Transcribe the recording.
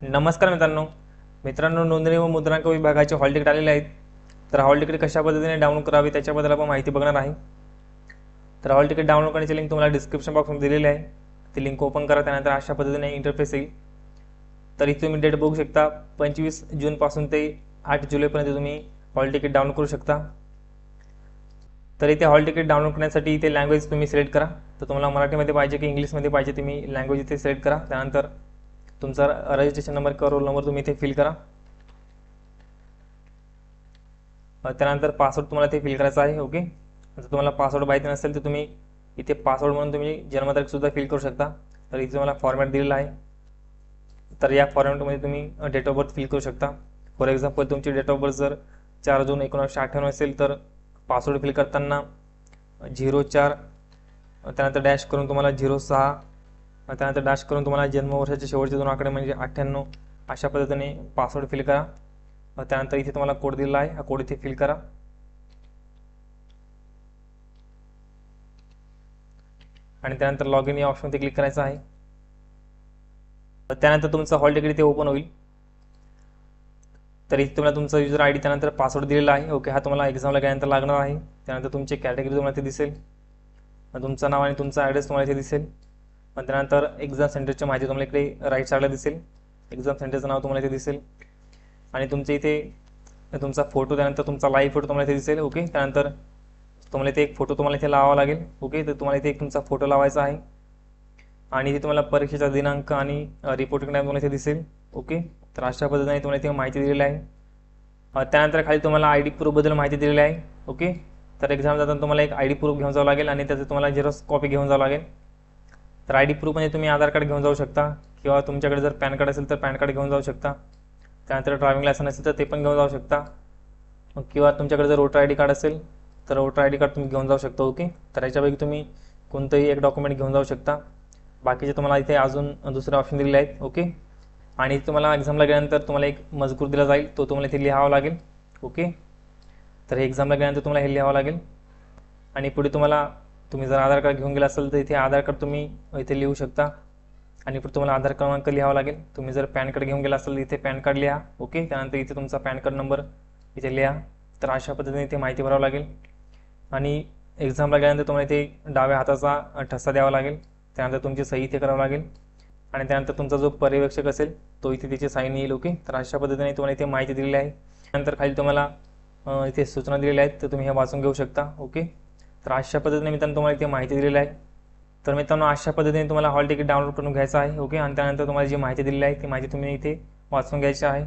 नमस्कार मित्रांनो नोंदणी व मुद्रांक विभागाचे हॉल तिकीट आलेले आहेत. तर हॉल तिकीट कशा पद्धतीने डाउनलोड करावे त्याच्याबद्दल आपण माहिती बघणार आहे. तर हॉल तिकीट डाउनलोड करण्याची लिंक तुम्हाला डिस्क्रिप्शन बॉक्समध्ये दिलेली आहे. ती लिंक ओपन करा, त्यानंतर अशा पद्धतीने इंटरफेस येईल. तर इथे तुम्ही डेट बघू शकता, 25 जूनपासून ते 8 जुलैपर्यंत तुम्ही हॉल तिकीट डाउनलोड करू शकता. तर इथे हॉल तिकीट डाउनलोड करण्यासाठी इथे लँग्वेज तुम्ही सिलेक्ट करा. तर तुम्हाला मराठीमध्ये पाहिजे की इंग्लिशमध्ये पाहिजे, तुम्ही लँग्वेज इथे सिलेक्ट करा. त्यानंतर तुमचा रजिस्ट्रेशन नंबर किंवा रोल नंबर तुम्ही इथे फिल करा. त्यानंतर पासवर्ड तुम्हाला इथे फिल करायचा आहे. ओके, जर तुम्हाला पासवर्ड माहिती नसेल तर तुम्ही इथे पासवर्ड म्हणून तुम्ही जन्मतारीख सुद्धा फिल करू शकता. तर इथे तुम्हाला फॉर्मॅट दिलेला आहे. तर या फॉर्मॅटमध्ये तुम्ही डेट ऑफ बर्थ फिल करू शकता. फॉर एक्झाम्पल तुमची डेट ऑफ बर्थ जर 4 जून 1998 असेल तर पासवर्ड फिल करताना 04 त्यानंतर डॅश करून तुम्हाला 06 त्यानंतर डॅश करून तुम्हाला जन्मवर्षाचे शेवटचे 2 आकडे म्हणजे 98 अशा पद्धतीने पासवर्ड फिल करा. त्यानंतर इथे तुम्हाला कोड दिलेला आहे, हा कोड इथे फिल करा. आणि त्यानंतर लॉग इन या ऑप्शनमध्ये क्लिक करायचं आहे. त्यानंतर तुमचं हॉल तिकीट इथे ओपन होईल. तर इथे तुम्हाला तुमचा युजर ID त्यानंतर पासवर्ड दिलेला आहे. ओके, हा तुम्हाला एक्झामला गेल्यानंतर लागणार आहे. त्यानंतर तुमची कॅटेगरी तुम्हाला इथे दिसेल, तुमचं नाव आणि तुमचा ॲड्रेस तुम्हाला इथे दिसेल. त्यानंतर एक्झाम सेंटरची माहिती तुम्हाला इकडे राईट साईडला दिसेल. एक्झाम सेंटरचं नाव तुम्हाला इथे दिसेल आणि तुमच्या इथे तुमचा फोटो, त्यानंतर तुमचा लाईव्ह फोटो तुम्हाला इथे दिसेल. ओके, त्यानंतर तुम्हाला इथे एक फोटो तुम्हाला इथे लावावा लागेल. ओके, तर तुम्हाला इथे एक तुमचा फोटो लावायचा आहे आणि इथे तुम्हाला परीक्षेचा दिनांक आणि रिपोर्टिंग टाईम तुम्हाला इथे दिसेल. ओके, तर अशा पद्धतीने तुम्हाला इथे माहिती दिलेली आहे. त्यानंतर खाली तुम्हाला ID प्रूफबद्दल माहिती दिलेली आहे. ओके, तर एक्झाम जाताना तुम्हाला एक ID प्रूफ घेऊन जावं लागेल आणि त्याचं तुम्हाला झेरॉक्स कॉपी घेऊन जावं लागेल. तर ID प्रूफ म्हणजे तुम्ही आधार कार्ड घेऊन जाऊ शकता किंवा तुमच्याकडे जर पॅन कार्ड असेल तर पॅन कार्ड घेऊन जाऊ शकता. त्यानंतर ड्रायव्हिंग लायसन्स असेल तर ते पण घेऊन जाऊ शकता किंवा तुमच्याकडे जर वोटर ID कार्ड असेल तर वोटर ID कार्ड तुम्ही घेऊन जाऊ शकता. ओके, तर याच्यापैकी तुम्ही कोणतंही एक डॉक्युमेंट घेऊन जाऊ शकता. बाकीचे तुम्हाला इथे अजून दुसरे ऑप्शन दिलेले आहेत. ओके, आणि तुम्हाला एक्झामला गेल्यानंतर तुम्हाला एक मजकूर दिला जाईल, तो तुम्हाला इथे लिहावा लागेल. ओके, तर हे एक्झामला गेल्यानंतर तुम्हाला हे लिहावं लागेल. आणि पुढे तुम्ही जर आधार कार्ड घेऊन गेला असेल तर इथे आधार कार्ड तुम्ही इथे लिहू शकता आणि पुढे तुम्हाला आधार क्रमांक लिहावा लागेल. तुम्ही जर पॅन कार्ड घेऊन गेला असेल तर इथे पॅन कार्ड लिहा. ओके, त्यानंतर इथे तुमचा पॅन कार्ड नंबर इथे लिहा. तर अशा पद्धतीने इथे माहिती भरावं लागेल. आणि एक्झामला गेल्यानंतर तुम्हाला इथे डाव्या हाताचा ठसा द्यावा लागेल. त्यानंतर तुमची सही इथे करावी लागेल आणि त्यानंतर तुमचा जो पर्यवेक्षक असेल तो इथे तिची साईन येईल. ओके, तर अशा पद्धतीने तुम्हाला इथे माहिती दिलेली आहे. त्यानंतर खाली तुम्हाला इथे सूचना दिलेल्या आहेत, तर तुम्ही हे वाचून घेऊ शकता. ओके, तर अशा पद्धतीने मित्रांनो तुम्हाला इथे माहिती दिलेली आहे. तर मित्रांनो अशा पद्धतीने तुम्हाला हॉल तिकीट डाउनलोड करून घ्यायचं आहे. ओके, आणि त्यानंतर तुम्हाला जी माहिती दिलेली आहे ती माहिती तुम्ही इथे वाचून घ्यायची आहे.